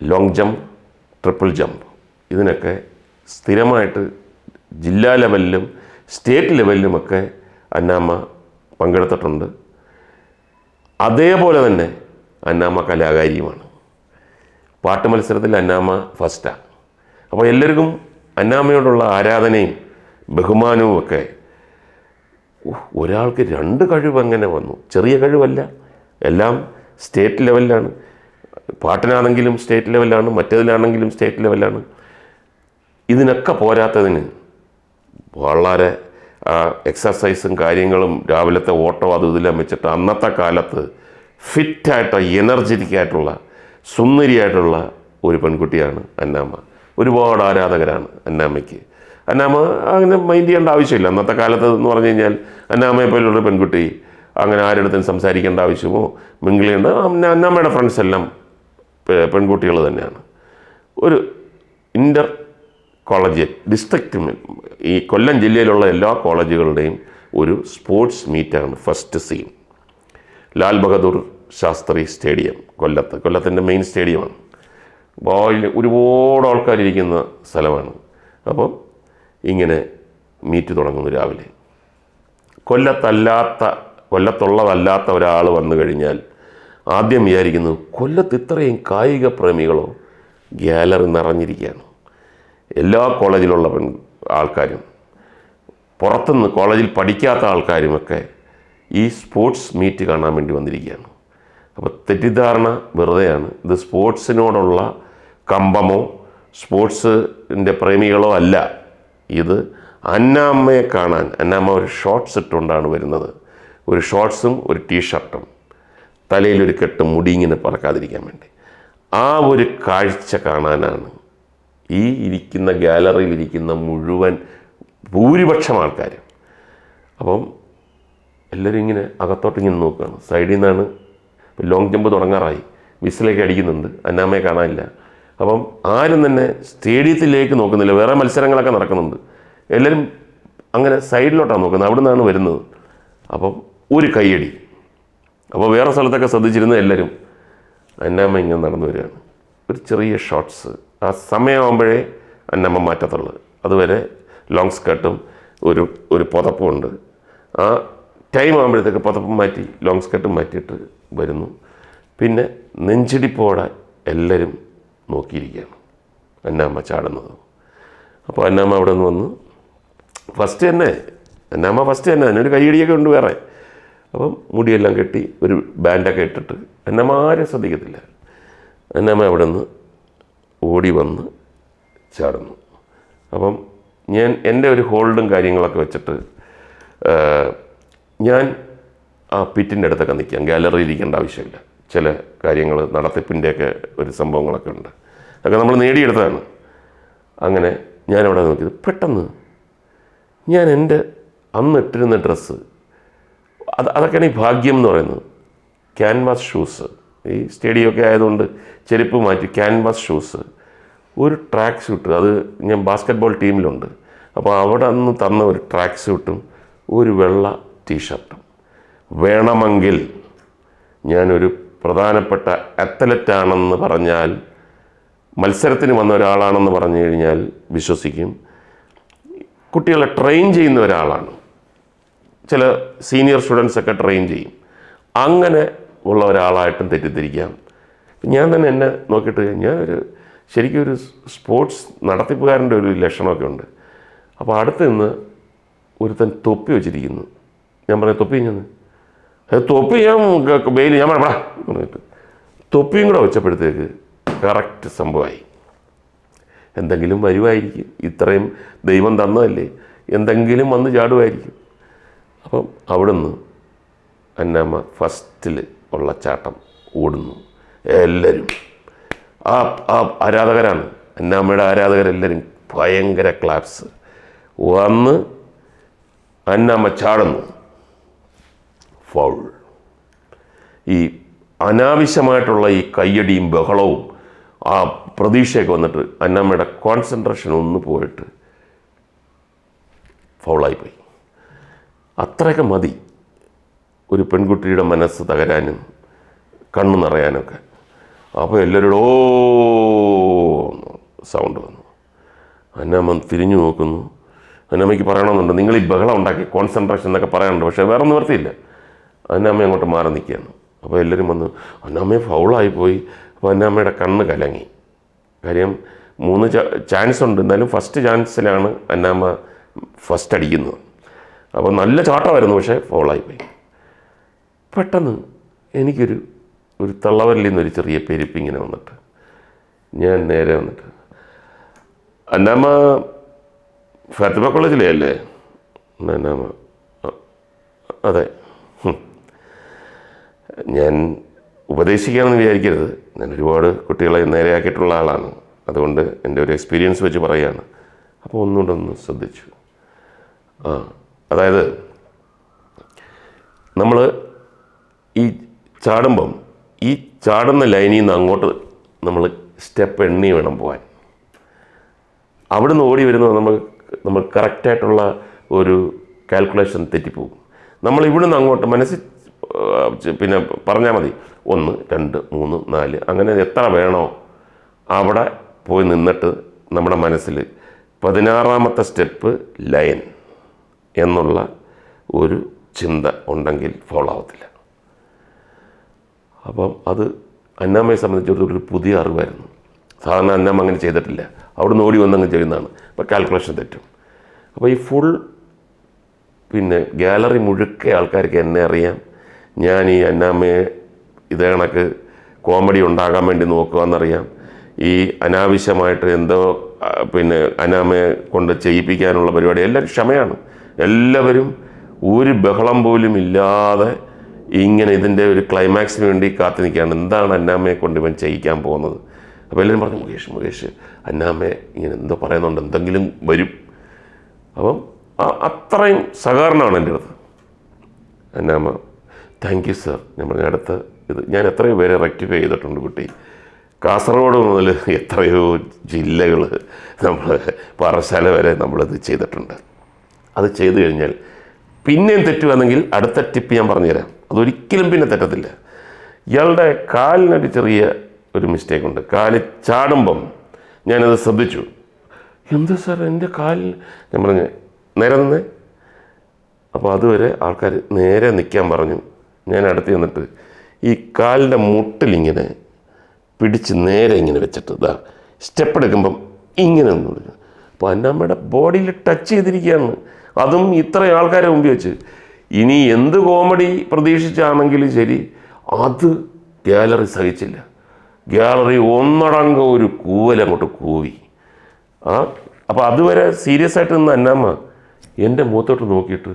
ലോങ് ജമ്പ്, ട്രിപ്പിൾ ജമ്പ് ഇതിനൊക്കെ സ്ഥിരമായിട്ട് ജില്ലാ ലെവലിലും സ്റ്റേറ്റ് ലെവലിലുമൊക്കെ അന്നാമ്മ പങ്കെടുത്തിട്ടുണ്ട്. അതേപോലെ തന്നെ അന്നാമ്മ കലാകാരിയുമാണ്. പാട്ട് മത്സരത്തിൽ അന്നാമ്മ ഫസ്റ്റാണ്. അപ്പോൾ എല്ലാവർക്കും അന്നാമ്മയോടുള്ള ആരാധനയും ബഹുമാനവും ഒക്കെ. ഒരാൾക്ക് 2 കഴിവ് എങ്ങനെ വന്നു? ചെറിയ കഴിവല്ല, എല്ലാം സ്റ്റേറ്റ് ലെവലിലാണ്. പാട്ടിനാണെങ്കിലും സ്റ്റേറ്റ് ലെവലിലാണ്, മറ്റേതിലാണെങ്കിലും സ്റ്റേറ്റ് ലെവലിലാണ്. ഇതിനൊക്കെ പോരാത്തതിന് വളരെ എക്സർസൈസും കാര്യങ്ങളും രാവിലത്തെ ഓട്ടോ അതും ഇതെല്ലാം വെച്ചിട്ട് അന്നത്തെ കാലത്ത് ഫിറ്റായിട്ട് എനർജറ്റിക്കായിട്ടുള്ള സുന്ദരിയായിട്ടുള്ള ഒരു പെൺകുട്ടിയാണ് അന്നാമ്മ. ഒരുപാട് ആരാധകരാണ് അന്നാമ്മയ്ക്ക്. അന്നാമ്മ അങ്ങനെ മൈൻഡ് ചെയ്യേണ്ട ആവശ്യമില്ല. അന്നത്തെ കാലത്ത് എന്ന് പറഞ്ഞു കഴിഞ്ഞാൽ അന്നാമ്മയെ പോലുള്ളൊരു പെൺകുട്ടി അങ്ങനെ ആരുടെടുത്തും സംസാരിക്കേണ്ട ആവശ്യമോ മിങ്കിളുണ്ട്. അന്നാമ്മയുടെ ഫ്രണ്ട്സ് എല്ലാം പെൺകുട്ടികൾ തന്നെയാണ്. ഒരു ഇൻ്റർ കോളേജ് ഡിസ്ട്രിക്റ്റ് ഈ കൊല്ലം ജില്ലയിലുള്ള എല്ലാ കോളേജുകളുടെയും ഒരു സ്പോർട്സ് മീറ്റാണ് first scene. Lal Bahadur Shastri stadium കൊല്ലത്തിൻ്റെ മെയിൻ സ്റ്റേഡിയമാണ്. ഒരുപാട് ആൾക്കാരിരിക്കുന്ന സ്ഥലമാണ്. അപ്പം ഇങ്ങനെ മീറ്റ് തുടങ്ങുന്നു രാവിലെ. കൊല്ലത്തുള്ളതല്ലാത്ത ഒരാൾ വന്നു കഴിഞ്ഞാൽ ആദ്യം വിചാരിക്കുന്നു കൊല്ലത്ത് ഇത്രയും കായിക പ്രേമികളോ, ഗ്യാലറി നിറഞ്ഞിരിക്കുകയാണ്. എല്ലാ കോളേജിലുള്ള ആൾക്കാരും, പുറത്തുനിന്ന് കോളേജിൽ പഠിക്കാത്ത ആൾക്കാരുമൊക്കെ ഈ സ്പോർട്സ് മീറ്റ് കാണാൻ വേണ്ടി വന്നിരിക്കുകയാണ്. അപ്പോൾ തെറ്റിദ്ധാരണ വെറുതെയാണ്. ഇത് സ്പോർട്സിനോടുള്ള കമ്പമോ സ്പോർട്സിൻ്റെ പ്രേമികളോ അല്ല. ഇത് അന്നാമ്മയെ കാണാൻ. അന്നാമ്മ ഒരു ഷോർട്ട്സ് ഇട്ടുകൊണ്ടാണ് വരുന്നത്. ഒരു ഷോർട്ട്സും ഒരു ടീഷർട്ടും, തലയിലൊരു കെട്ട് മുടി ഇങ്ങനെ പറക്കാതിരിക്കാൻ വേണ്ടി. ആ ഒരു കാഴ്ച കാണാനാണ് ഈ ഇരിക്കുന്ന ഗാലറിയിലിരിക്കുന്ന മുഴുവൻ ഭൂരിപക്ഷം ആൾക്കാർ. അപ്പം എല്ലാവരും ഇങ്ങനെ അകത്തോട്ട് ഇങ്ങനെ നോക്കുകയാണ്. സൈഡിൽ നിന്നാണ് ലോങ് ജമ്പ് തുടങ്ങാറായി, വിസിലേക്ക് അടിക്കുന്നുണ്ട്, അന്നാമ്മയെ കാണാനില്ല. അപ്പം ആരും തന്നെ സ്റ്റേഡിയത്തിലേക്ക് നോക്കുന്നില്ല. വേറെ മത്സരങ്ങളൊക്കെ നടക്കുന്നുണ്ട്, എല്ലാവരും അങ്ങനെ സൈഡിലോട്ടാണ് നോക്കുന്നത്, അവിടെ നിന്നാണ് വരുന്നത്. അപ്പം ഒരു കയ്യടി. അപ്പോൾ വേറെ സ്ഥലത്തൊക്കെ ശ്രദ്ധിച്ചിരുന്ന എല്ലാവരും അന്നാമ്മ ഇങ്ങനെ നടന്നു വരികയാണ്. ഒരു ചെറിയ ഷോർട്ട്സ്, ആ സമയമാകുമ്പോഴേ അന്നമ്മ മാറ്റത്തുള്ളൂ. അതുവരെ ലോങ് സ്കർട്ടും ഒരു പുതപ്പുമുണ്ട്. ആ ടൈം ആകുമ്പോഴത്തേക്ക് പുതപ്പും മാറ്റി ലോങ് സ്കർട്ടും മാറ്റിയിട്ട് വരുന്നു. പിന്നെ നെഞ്ചിടിപ്പോടെ എല്ലാവരും നോക്കിയിരിക്കുകയാണ് അന്നാമ്മ ചാടുന്നത്. അപ്പോൾ അന്നാമ്മ അവിടെ നിന്ന് വന്ന് അന്നാമ്മ ഫസ്റ്റ് തന്നെ അതിനൊരു കൈയടിയൊക്കെ ഉണ്ട് വേറെ. അപ്പം മുടിയെല്ലാം കെട്ടി ഒരു ബാൻഡൊക്കെ ഇട്ടിട്ട് അന്നാമ്മ ആരും ശ്രദ്ധിക്കത്തില്ല. അന്നാമ്മ അവിടെ നിന്ന് ഓടി വന്ന് ചാടുന്നു. അപ്പം ഞാൻ എൻ്റെ ഒരു ഹോൾഡും കാര്യങ്ങളൊക്കെ വെച്ചിട്ട് ഞാൻ ആ പിറ്റിൻ്റെ അടുത്തൊക്കെ നിൽക്കാം. ഗാലറിയിൽ ഇരിക്കേണ്ട ആവശ്യമില്ല. ചില കാര്യങ്ങൾ നടത്തിപ്പിൻ്റെയൊക്കെ ഒരു സംഭവങ്ങളൊക്കെ ഉണ്ട്, അതൊക്കെ നമ്മൾ നേടിയെടുത്തതാണ്. അങ്ങനെ ഞാനവിടെ നോക്കിയത് പെട്ടെന്ന് ഞാൻ എൻ്റെ അന്ന് ഇട്ടിരുന്ന ഡ്രസ്സ്, അതൊക്കെയാണ് ഈ ഭാഗ്യം എന്ന് പറയുന്നത്. ക്യാൻവാസ് ഷൂസ്, ഈ സ്റ്റേഡിയമൊക്കെ ആയതുകൊണ്ട് ചെരുപ്പ് മാറ്റി ക്യാൻവാസ് ഷൂസ്, ഒരു ട്രാക്ക് സ്യൂട്ട്, അത് ഞാൻ ബാസ്ക്കറ്റ്ബോൾ ടീമിലുണ്ട്. അപ്പോൾ അവിടെ അന്ന് തന്ന ഒരു ട്രാക്ക് സ്യൂട്ടും ഒരു വെള്ള ടീഷർട്ടും. വേണമെങ്കിൽ ഞാനൊരു പ്രധാനപ്പെട്ട അത്ലറ്റാണെന്ന് പറഞ്ഞാൽ, മത്സരത്തിന് വന്ന ഒരാളാണെന്ന് പറഞ്ഞു കഴിഞ്ഞാൽ വിശ്വസിക്കും. കുട്ടികളെ ട്രെയിൻ ചെയ്യുന്ന ഒരാളാണ്. ചില സീനിയർ സ്റ്റുഡൻസൊക്കെ ട്രെയിൻ ചെയ്യും. അങ്ങനെ ഉള്ള ഒരാളായിട്ടും തെറ്റിദ്ധരിക്കാം. ഞാൻ തന്നെ എന്നെ നോക്കിയിട്ട് ശരിക്കും ഒരു സ്പോർട്സ് നടത്തിപ്പുകാരൻ്റെ ഒരു ലക്ഷണമൊക്കെ ഉണ്ട്. അപ്പോൾ അടുത്ത് നിന്ന് ഒരുത്തൻ തൊപ്പി വെച്ചിരിക്കുന്നു. ഞാൻ പറഞ്ഞു തൊപ്പി ഞാൻ തൊപ്പി ഞാൻ വെയിൽ ഞാൻ പറഞ്ഞിട്ട് തൊപ്പിയും കൂടെ വെച്ചപ്പോഴത്തേക്ക് കറക്റ്റ് സംഭവമായി. എന്തെങ്കിലും വരുമായിരിക്കും, ഇത്രയും ദൈവം തന്നതല്ലേ, എന്തെങ്കിലും വന്ന് ചാടുമായിരിക്കും. അപ്പം അവിടുന്ന് അന്നാമ്മ ഫസ്റ്റിൽ ഉള്ള ചാട്ടം ഓടുന്നു. എല്ലാവരും ആ ആരാധകരാണ്, അന്നാമ്മയുടെ ആരാധകരെല്ലാവരും ഭയങ്കര ക്ലാപ്സ് വന്ന് അന്നാമ്മ ചാടുന്നു. ഫൗൾ. ഈ അനാവശ്യമായിട്ടുള്ള ഈ കയ്യടിയും ബഹളവും ആ പ്രതീക്ഷയൊക്കെ വന്നിട്ട് അന്നാമ്മയുടെ കോൺസെൻട്രേഷൻ ഒന്ന് പോയിട്ട് ഫൗളായിപ്പോയി. അത്രയൊക്കെ മതി ഒരു പെൺകുട്ടിയുടെ മനസ്സ് തകരാനും കണ്ണു നിറയാനൊക്കെ. അപ്പോൾ എല്ലാവരോടും ഓ സൗണ്ട് വന്നു. അന്നാമ്മ തിരിഞ്ഞു നോക്കുന്നു. അന്നാമ്മയ്ക്ക് പറയണമെന്നുണ്ട്, നിങ്ങൾ ഈ ബഹളം ഉണ്ടാക്കി കോൺസെൻട്രേഷൻ എന്നൊക്കെ പറയാനുണ്ട്, പക്ഷേ വേറെ നിവർത്തിയില്ല. അന്നാമ്മ അങ്ങോട്ട് മാറി നിൽക്കുകയാണ്. അപ്പോൾ എല്ലാവരും വന്ന് അന്നാമ്മയെ ഫൗളായിപ്പോയി. അപ്പോൾ അന്നാമ്മയുടെ കണ്ണ് കലങ്ങി. കാര്യം 3 ചാൻസ് ഉണ്ട്, എന്തായാലും ഫസ്റ്റ് ചാൻസിലാണ് അന്നാമ്മ ഫസ്റ്റ് അടിക്കുന്നത്. അപ്പോൾ നല്ല ചാട്ടമായിരുന്നു, പക്ഷേ ഫൗളായിപ്പോയി. പെട്ടെന്ന് എനിക്കൊരു തള്ളവരലിൽ നിന്നൊരു ചെറിയ പെരുപ്പിങ്ങനെ വന്നിട്ട് ഞാൻ നേരെ വന്നിട്ട്, അന്നാമ്മ ഫാത്തിമ കോളേജിലേ അല്ലേ? അന്നാമ്മ അതെ. ഞാൻ ഉപദേശിക്കാമെന്ന് വിചാരിക്കരുത്, ഞാൻ ഒരുപാട് കുട്ടികളെ നേരെയാക്കിയിട്ടുള്ള ആളാണ്, അതുകൊണ്ട് എൻ്റെ ഒരു എക്സ്പീരിയൻസ് വെച്ച് പറയുകയാണ്. അപ്പോൾ ഒന്നുകൊണ്ടൊന്ന് ശ്രദ്ധിച്ചു. അതായത് നമ്മൾ ഈ ചാടുമ്പം ഈ ചാടുന്ന ലൈനിൽ നിന്ന് അങ്ങോട്ട് നമ്മൾ സ്റ്റെപ്പ് എണ്ണി വേണം പോകാൻ. അവിടുന്ന് ഓടി വരുന്നത് നമ്മൾ കറക്റ്റായിട്ടുള്ള ഒരു കാൽക്കുലേഷൻ തെറ്റിപ്പോകും. നമ്മൾ ഇവിടുന്ന് അങ്ങോട്ട് മനസ്സിൽ പിന്നെ പറഞ്ഞാൽ മതി 1 2 3 4 അങ്ങനെ എത്ര വേണോ അവിടെ പോയി നിന്നിട്ട് നമ്മുടെ മനസ്സിൽ 16ാമത്തെ സ്റ്റെപ്പ് ലയൻ എന്നുള്ള ഒരു ചിന്ത ഉണ്ടെങ്കിൽ ഫോളോ ആവത്തില്ല. അപ്പം അത് അന്നാമ്മയെ സംബന്ധിച്ചിടത്തോളം ഒരു പുതിയ അറിവായിരുന്നു. സാധാരണ അന്നാമ്മ അങ്ങനെ ചെയ്തിട്ടില്ല. അവിടുന്ന് ഓടി വന്നങ്ങ് ചെയ്യുന്നതാണ്. അപ്പോൾ കാൽക്കുലേഷൻ തെറ്റും. അപ്പോൾ ഈ ഫുൾ പിന്നെ ഗാലറി മുഴുക്കെ ആൾക്കാർക്ക് എന്നെ അറിയാം. ഞാൻ ഈ അന്നാമ്മയെ ഇതേ കണക്ക് കോമഡി ഉണ്ടാകാൻ വേണ്ടി നോക്കുകയെന്നറിയാം. ഈ അനാവശ്യമായിട്ട് എന്തോ പിന്നെ അന്നാമ്മയെ കൊണ്ട് ചെയ്യിപ്പിക്കാനുള്ള പരിപാടി എല്ലാവരും ക്ഷമയാണ്. എല്ലാവരും ഒരു ബഹളം പോലും ഇല്ലാതെ ഇങ്ങനെ ഇതിൻ്റെ ഒരു ക്ലൈമാക്സിന് വേണ്ടി കാത്തു നിൽക്കുകയാണ്. എന്താണ് അന്നാമ്മയെ കൊണ്ട് ഇവൻ ചെയ്യിക്കാൻ പോകുന്നത്? അപ്പോൾ എല്ലാവരും പറഞ്ഞു, മുകേഷ് അന്നാമ്മയെ ഇങ്ങനെ എന്തോ പറയുന്നുണ്ട്, എന്തെങ്കിലും വരും. അപ്പം അത്രയും സഹകരണമാണ് എൻ്റെ അടുത്ത്. Annamma thank you sir. ഞാൻ പറഞ്ഞ അടുത്ത് ഇത് ഞാൻ എത്രയോ പേരെ റെക്ടിഫൈ ചെയ്തിട്ടുണ്ട് കുട്ടി. കാസർഗോഡ് മുതൽ എത്രയോ ജില്ലകൾ നമ്മൾ പാറശാല വരെ നമ്മളിത് ചെയ്തിട്ടുണ്ട്. അത് ചെയ്തു കഴിഞ്ഞാൽ പിന്നെയും തെറ്റുവാണെങ്കിൽ അടുത്ത ടിപ്പ് ഞാൻ പറഞ്ഞുതരാം. അതൊരിക്കലും പിന്നെ തെറ്റത്തില്ല. ഇയാളുടെ കാലിനൊരു ചെറിയ ഒരു മിസ്റ്റേക്ക് ഉണ്ട്. കാല് ചാടുമ്പം ഞാനത് ശ്രദ്ധിച്ചു. എന്ത് സാർ എൻ്റെ കാലിൽ? ഞാൻ പറഞ്ഞു നേരെ നിന്നേ. അപ്പോൾ അതുവരെ ആൾക്കാർ നേരെ നിൽക്കാൻ പറഞ്ഞു. ഞാൻ അടുത്ത് ചെന്നിട്ട് ഈ കാലിൻ്റെ മുട്ടിലിങ്ങനെ പിടിച്ച് നേരെ ഇങ്ങനെ വെച്ചിട്ട് ഇതാ സ്റ്റെപ്പ് എടുക്കുമ്പം ഇങ്ങനെ ഒന്ന് വിളിക്കും. അപ്പോൾ അന്നാമ്മയുടെ ബോഡിയിൽ ടച്ച് ചെയ്തിരിക്കുകയാണ്. അതും ഇത്രയും ആൾക്കാരെ മുമ്പിൽ വെച്ച്. ഇനി എന്ത് കോമഡി പ്രതീക്ഷിച്ചാണെങ്കിലും ശരി, അത് ഗാലറി സഹിച്ചില്ല. ഗാലറി ഒന്നടങ്കം ഒരു കൂവലങ്ങോട്ട് കൂവി. അപ്പോൾ അതുവരെ സീരിയസ് ആയിട്ട് നിന്ന് അന്നാമ്മ എൻ്റെ മുഖത്തോട്ട് നോക്കിയിട്ട്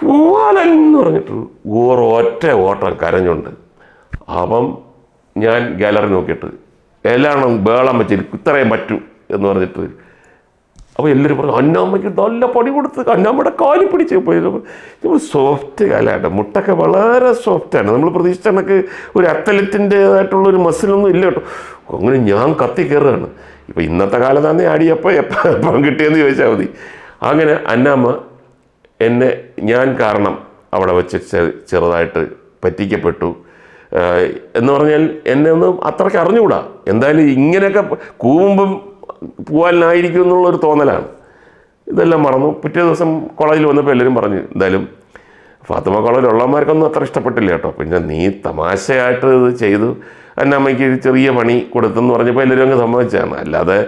പൂവാലെന്ന് പറഞ്ഞിട്ട് ഒറ്റ ഓട്ടം കരഞ്ഞുണ്ട്. അപ്പം ഞാൻ ഗാലറി നോക്കിയിട്ട് എല്ലാം ബേളം വെച്ചിരിക്കും, ഇത്രയും പറ്റൂ എന്ന് പറഞ്ഞിട്ട്. അപ്പോൾ എല്ലാവരും പറഞ്ഞു അന്നാമ്മയ്ക്ക് നല്ല പണി കൊടുത്ത് അന്നാമ്മയുടെ കാലി പിടിച്ച് പോയി. സോഫ്റ്റ് കാലാണ്, മുട്ടൊക്കെ വളരെ സോഫ്റ്റാണ്. നമ്മൾ പ്രതീക്ഷിച്ച കണക്ക് ഒരു അത്ലറ്റിൻ്റേതായിട്ടുള്ളൊരു മസിലൊന്നും ഇല്ല കേട്ടോ. അങ്ങനെ ഞാൻ കത്തി കയറുകയാണ്. ഇപ്പോൾ ഇന്നത്തെ കാലം തന്നെ ആടിയപ്പോൾ എപ്പം കിട്ടിയെന്ന് ചോദിച്ചാൽ മതി. അങ്ങനെ അന്നാമ്മ എന്നെ ഞാൻ കാരണം അവിടെ വെച്ച് ചെറുതായിട്ട് പറ്റിക്കപ്പെട്ടു എന്ന് പറഞ്ഞാൽ എന്നെ ഒന്നും അത്രയ്ക്ക് അറിഞ്ഞുകൂടാ. എന്തായാലും ഇങ്ങനെയൊക്കെ കൂവുമ്പം പൂവാലിനായിരിക്കും എന്നുള്ളൊരു തോന്നലാണ്. ഇതെല്ലാം മറന്നു. പിറ്റേ ദിവസം കോളേജിൽ വന്നപ്പോൾ എല്ലാവരും പറഞ്ഞു, എന്തായാലും ഫാത്തിമ കോളേജിലുള്ളവന്മാർക്കൊന്നും അത്ര ഇഷ്ടപ്പെട്ടില്ല കേട്ടോ. പിന്നെ നീ തമാശയായിട്ട് ഇത് ചെയ്തു, അന്നാമ്മയ്ക്ക് ചെറിയ പണി കൊടുത്തെന്ന് പറഞ്ഞപ്പോൾ എല്ലാവരും അങ്ങ് സമ്മതിച്ചാണ്. അല്ലാതെ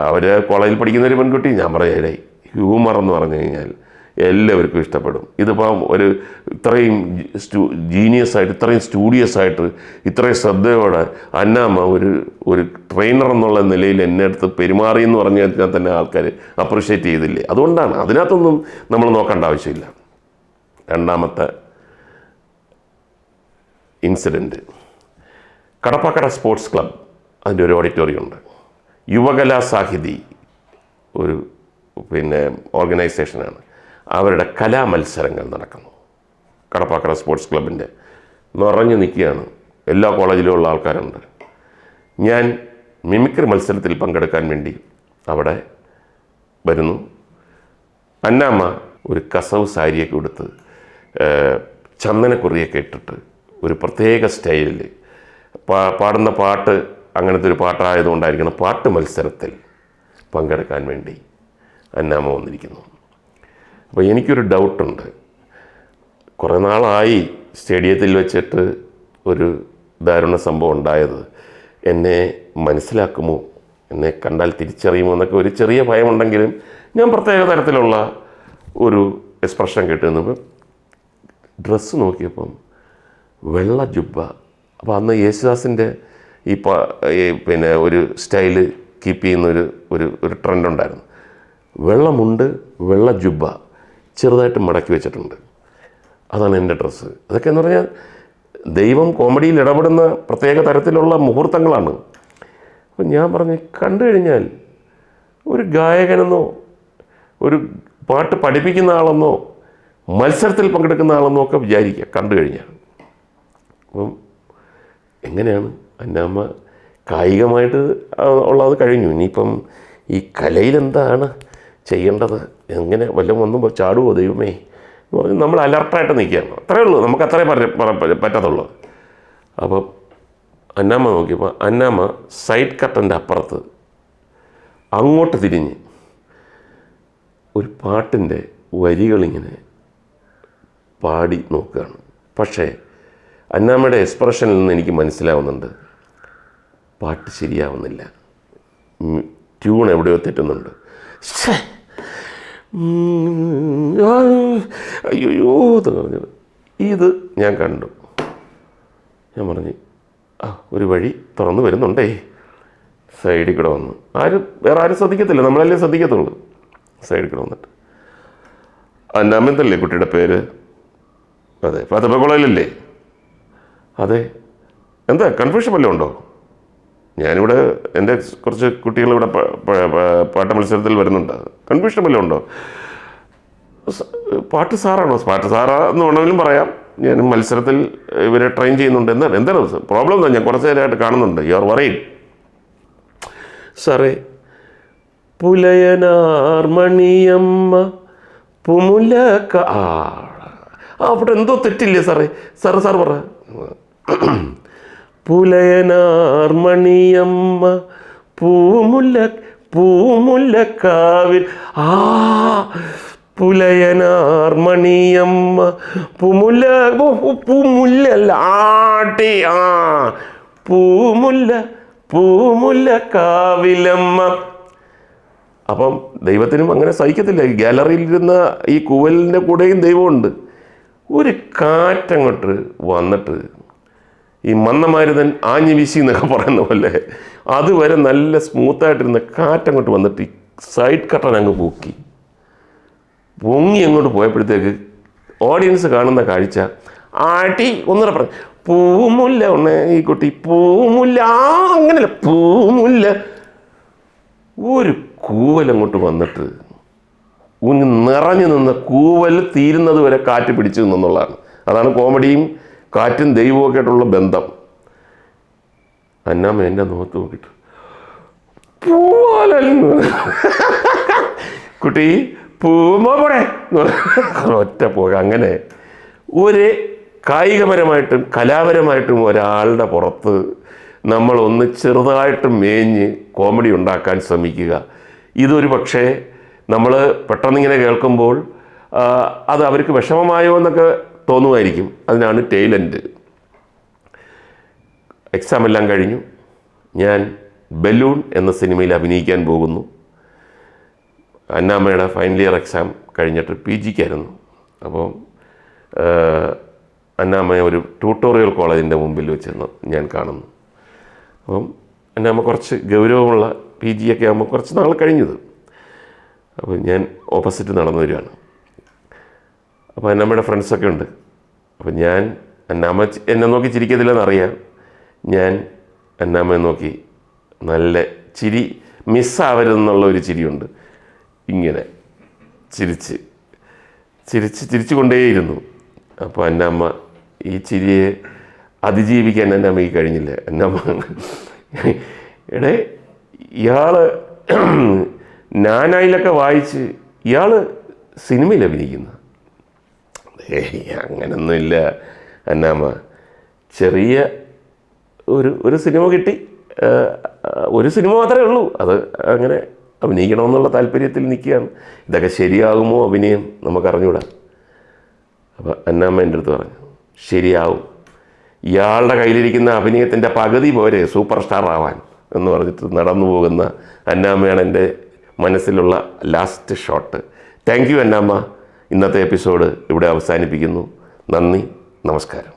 അവർ കോളേജിൽ പഠിക്കുന്ന ഒരു പെൺകുട്ടി, ഞാൻ പറഞ്ഞേ ഹ്യൂമർ എന്ന് പറഞ്ഞു കഴിഞ്ഞാൽ എല്ലാവർക്കും ഇഷ്ടപ്പെടും. ഇതിപ്പം ഒരു ഇത്രയും ജീനിയസ് ആയിട്ട്, ഇത്രയും സ്റ്റൂഡിയസ് ആയിട്ട്, ഇത്രയും ശ്രദ്ധയോടെ അന്നാമ്മ ഒരു ട്രെയിനർ എന്നുള്ള നിലയിൽ എന്നെ അടുത്ത് പെരുമാറി എന്ന് പറഞ്ഞു കഴിഞ്ഞാൽ തന്നെ ആൾക്കാർ അപ്രിഷ്യേറ്റ് ചെയ്തില്ലേ. അതുകൊണ്ടാണ്, അതിനകത്തൊന്നും നമ്മൾ നോക്കേണ്ട ആവശ്യമില്ല. രണ്ടാമത്തെ ഇൻസിഡൻറ്റ്, കടപ്പാക്കട സ്പോർട്സ് ക്ലബ്, അതിൻ്റെ ഒരു ഓഡിറ്റോറിയം ഉണ്ട്. യുവകലാ സാഹിതി ഒരു പിന്നെ ഓർഗനൈസേഷനാണ്. അവരുടെ കലാമത്സരങ്ങൾ നടക്കുന്നു. കടപ്പാക്കട സ്പോർട്സ് ക്ലബിൻ്റെ നിറഞ്ഞു നിൽക്കുകയാണ്. എല്ലാ കോളേജിലും ഉള്ള ആൾക്കാരുണ്ട്. ഞാൻ മിമിക്രി മത്സരത്തിൽ പങ്കെടുക്കാൻ വേണ്ടി അവിടെ വരുന്നു. അന്നാമ്മ ഒരു കസവ് സാരിയൊക്കെ ഉടുത്ത് ചന്ദനക്കുറിയൊക്കെ ഇട്ടിട്ട് ഒരു പ്രത്യേക സ്റ്റൈലിൽ പാടുന്ന പാട്ട് അങ്ങനത്തെ ഒരു പാട്ടായതുകൊണ്ടായിരിക്കണം പാട്ട് മത്സരത്തിൽ പങ്കെടുക്കാൻ വേണ്ടി അന്നാമ്മ വന്നിരിക്കുന്നു. അപ്പോൾ എനിക്കൊരു ഡൗട്ടുണ്ട്. കുറേ നാളായി സ്റ്റേഡിയത്തിൽ വെച്ചിട്ട് ഒരു ദാരുണ സംഭവം ഉണ്ടായത്. എന്നെ മനസ്സിലാക്കുമോ, എന്നെ കണ്ടാൽ തിരിച്ചറിയുമോ എന്നൊക്കെ ഒരു ചെറിയ ഭയമുണ്ടെങ്കിലും ഞാൻ പ്രത്യേക തരത്തിലുള്ള ഒരു എക്സ്പ്രഷൻ കിട്ടുന്നു. ഡ്രസ്സ് നോക്കിയപ്പം വെള്ള ജുബ്ബ. അപ്പോൾ അന്ന് യേശുദാസിൻ്റെ ഈ പിന്നെ ഒരു സ്റ്റൈല് കീപ്പ് ചെയ്യുന്നൊരു ഒരു ട്രെൻഡ് ഉണ്ടായിരുന്നു. വെള്ളമുണ്ട്, വെള്ള ജുബ്ബ ചെറുതായിട്ട് മടക്കി വെച്ചിട്ടുണ്ട്. അതാണ് എൻ്റെ ഡ്രസ്സ്. അതൊക്കെ എന്ന് പറഞ്ഞാൽ ദൈവം കോമഡിയിൽ ഇടപെടുന്ന പ്രത്യേക തരത്തിലുള്ള മുഹൂർത്തങ്ങളാണ്. അപ്പം ഞാൻ പറഞ്ഞ് കണ്ടു കഴിഞ്ഞാൽ ഒരു ഗായകനെന്നോ ഒരു പാട്ട് പഠിപ്പിക്കുന്ന ആളെന്നോ മത്സരത്തിൽ പങ്കെടുക്കുന്ന ആളെന്നോ ഒക്കെ വിചാരിക്കുക കണ്ടു കഴിഞ്ഞാൽ. അപ്പം എങ്ങനെയാണ് അന്നാമ്മ കായികമായിട്ട് ഉള്ളത് കഴിഞ്ഞു. ഇനിയിപ്പം ഈ കലയിലെന്താണ് ചെയ്യേണ്ടത് എങ്ങനെ വല്ലതും വന്നു ചാടുമോ ദൈവമേ എന്ന് പറഞ്ഞ് നമ്മൾ അലർട്ടായിട്ട് നിൽക്കുകയാണ്. അത്രയേ ഉള്ളൂ, നമുക്ക് അത്രേ പറ്റത്തുള്ളൂ. അപ്പം അന്നാമ്മ നോക്കിയപ്പോൾ അന്നാമ്മ സൈഡ് കർട്ടൻ്റെ അപ്പുറത്ത് അങ്ങോട്ട് തിരിഞ്ഞ് ഒരു പാട്ടിൻ്റെ വരികളിങ്ങനെ പാടി നോക്കുകയാണ്. പക്ഷേ അന്നാമ്മയുടെ എക്സ്പ്രഷനിൽ നിന്ന് എനിക്ക് മനസ്സിലാവുന്നുണ്ട് പാട്ട് ശരിയാവുന്നില്ല, ട്യൂൺ എവിടെയോ തെറ്റുന്നുണ്ട്. അയ്യോ പറഞ്ഞത് ഇത് ഞാൻ കണ്ടു. ഞാൻ പറഞ്ഞു ഒരു വഴി തുറന്നു വരുന്നുണ്ടേ. സൈഡിൽ കൂടെ വന്നു. വേറെ ആരും ശ്രദ്ധിക്കത്തില്ല, നമ്മളല്ലേ ശ്രദ്ധിക്കത്തുള്ളൂ. സൈഡിൽ കൂടെ വന്നിട്ട് അന്നാമ്മത്തല്ലേ കുട്ടിയുടെ പേര്? അതെ, ഫാത്തിമ കോളേജിലല്ലേ? അതെ. എന്താ കൺഫ്യൂഷൻ വല്ലതും ഉണ്ടോ? ഞാനിവിടെ എൻ്റെ കുറച്ച് കുട്ടികളിവിടെ പാട്ട് മത്സരത്തിൽ വരുന്നുണ്ട്. കൺഫ്യൂഷൻ വല്ലതും ഉണ്ടോ? പാട്ട് സാറാണോ? പാട്ട് സാറാന്ന് വേണമെങ്കിലും പറയാം. ഞാൻ മത്സരത്തിൽ ഇവരെ ട്രെയിൻ ചെയ്യുന്നുണ്ട്. എന്താണ് പ്രോബ്ലം എന്താ? ഞാൻ കുറച്ച് നേരമായിട്ട് കാണുന്നുണ്ട്. You are worried. സാറേ, പുലയനാർമണിയമ്മ പുമുല അവിടെ എന്തോ തെറ്റില്ലേ സാറേ? സാർ പറ. പുലയനാർമണിയമ്മ പൂമുല്ലക്കാവിൽ പുലയനാർമണിയമ്മ പൂമുല്ല ആട്ടി പൂമുല്ലക്കാവിലമ്മ. അപ്പം ദൈവത്തിനും അങ്ങനെ സഹിക്കത്തില്ല. ഈ ഗാലറിയിലിരുന്ന ഈ കൂവലിൻ്റെ കൂടെയും ദൈവമുണ്ട്. ഒരു കാറ്റങ്ങോട്ട് വന്നിട്ട് ഈ മന്ദമാരുതൻ ആഞ്ഞു വീശി എന്നൊക്കെ പറയുന്ന പോലെ അതുവരെ നല്ല സ്മൂത്തായിട്ടിരുന്ന കാറ്റങ്ങോട്ട് വന്നിട്ട് ഈ സൈഡ് കട്ടൻ അങ്ങ് പൊങ്ങി അങ്ങോട്ട് പോയപ്പോഴത്തേക്ക് ഓഡിയൻസ് കാണുന്ന കാഴ്ച ആട്ടി ഒന്നുകൂടെ പറഞ്ഞു പൂമുല്ല ഒന്ന് ഈ കുട്ടി പൂമുല്ല അങ്ങനെയല്ല പൂമുല്ല. ഒരു കൂവലങ്ങോട്ട് വന്നിട്ട് നിറഞ്ഞു നിന്ന് കൂവൽ തീരുന്നത് വരെ കാറ്റ് പിടിച്ചു നിന്നുള്ളതാണ്. അതാണ് കോമഡിയും കാറ്റും ദൈവവും ഒക്കെ ആയിട്ടുള്ള ബന്ധം. അന്നാമ്മ എൻ്റെ മുഖത്ത് നോക്കിയിട്ട് പൂവാലെന്ന് കുട്ടി പൂമോടെ ഒറ്റ പോക. അങ്ങനെ ഒരു കായികപരമായിട്ടും കലാപരമായിട്ടും ഒരാളുടെ പുറത്ത് നമ്മളൊന്ന് ചെറുതായിട്ട് മേഞ്ഞ് കോമഡി ഉണ്ടാക്കാൻ ശ്രമിക്കുക. ഇതൊരു പക്ഷേ നമ്മൾ പെട്ടെന്നിങ്ങനെ കേൾക്കുമ്പോൾ അത് അവർക്ക് വിഷമമായോ എന്നൊക്കെ തോന്നുമായിരിക്കും. അതിനാണ് ടെയിലൻറ്റ്. എക്സാം എല്ലാം കഴിഞ്ഞു. ഞാൻ ബലൂൺ എന്ന സിനിമയിൽ അഭിനയിക്കാൻ പോകുന്നു. അന്നാമ്മയുടെ ഫൈനൽ ഇയർ എക്സാം കഴിഞ്ഞിട്ട് PGക്കായിരുന്നു. അപ്പോൾ അന്നാമ്മയെ ഒരു ട്യൂട്ടോറിയൽ കോളേജിൻ്റെ മുമ്പിൽ വെച്ചെന്ന് ഞാൻ കാണുന്നു. അപ്പം അന്നാമ്മ കുറച്ച് ഗൗരവമുള്ള PGയൊക്കെ ആകുമ്പോൾ കുറച്ച് നാൾ കഴിഞ്ഞത്. അപ്പോൾ ഞാൻ ഓപ്പോസിറ്റ് നടന്നു വരികയാണ്. അപ്പോൾ അന്നാമ്മയുടെ ഫ്രണ്ട്സൊക്കെ ഉണ്ട്. അപ്പോൾ ഞാൻ അന്നാമ്മ എന്നെ നോക്കി ചിരിക്കത്തില്ലെന്നറിയാം. ഞാൻ അന്നാമ്മയെ നോക്കി നല്ല ചിരി മിസ്സാവരുതെന്നുള്ള ഒരു ചിരിയുണ്ട്. ഇങ്ങനെ ചിരിച്ചു കൊണ്ടേയിരുന്നു. അപ്പോൾ അന്നാമ്മ ഈ ചിരിയെ അതിജീവിക്കാൻ അന്നാമ്മയ്ക്ക് കഴിഞ്ഞില്ല. അന്നാമ്മ ഇയാൾ നാനായിലൊക്കെ വായിച്ച് ഇയാൾ സിനിമയിൽ അഭിനയിക്കുന്ന അങ്ങനൊന്നുമില്ല അന്നാമ്മ. ചെറിയ ഒരു സിനിമ കിട്ടി. ഒരു സിനിമ മാത്രമേ ഉള്ളൂ. അത് അങ്ങനെ അഭിനയിക്കണമെന്നുള്ള താല്പര്യത്തിൽ നിൽക്കുകയാണ്. ഇതൊക്കെ ശരിയാകുമോ അഭിനയം നമുക്കറിഞ്ഞൂടാ. അപ്പോൾ അന്നാമ്മ എൻ്റെ അടുത്ത് പറഞ്ഞു ശരിയാവും, ഇയാളുടെ കയ്യിലിരിക്കുന്ന അഭിനയത്തിൻ്റെ പകുതി പോരെ സൂപ്പർ സ്റ്റാർ ആവാൻ എന്ന് പറഞ്ഞിട്ട് നടന്നു പോകുന്ന അന്നാമ്മയാണ് എൻ്റെ മനസ്സിലുള്ള last shot. Thank you Annamma. ഇന്നത്തെ എപ്പിസോഡ് ഇവിടെ അവസാനിപ്പിക്കുന്നു. നന്ദി, നമസ്കാരം.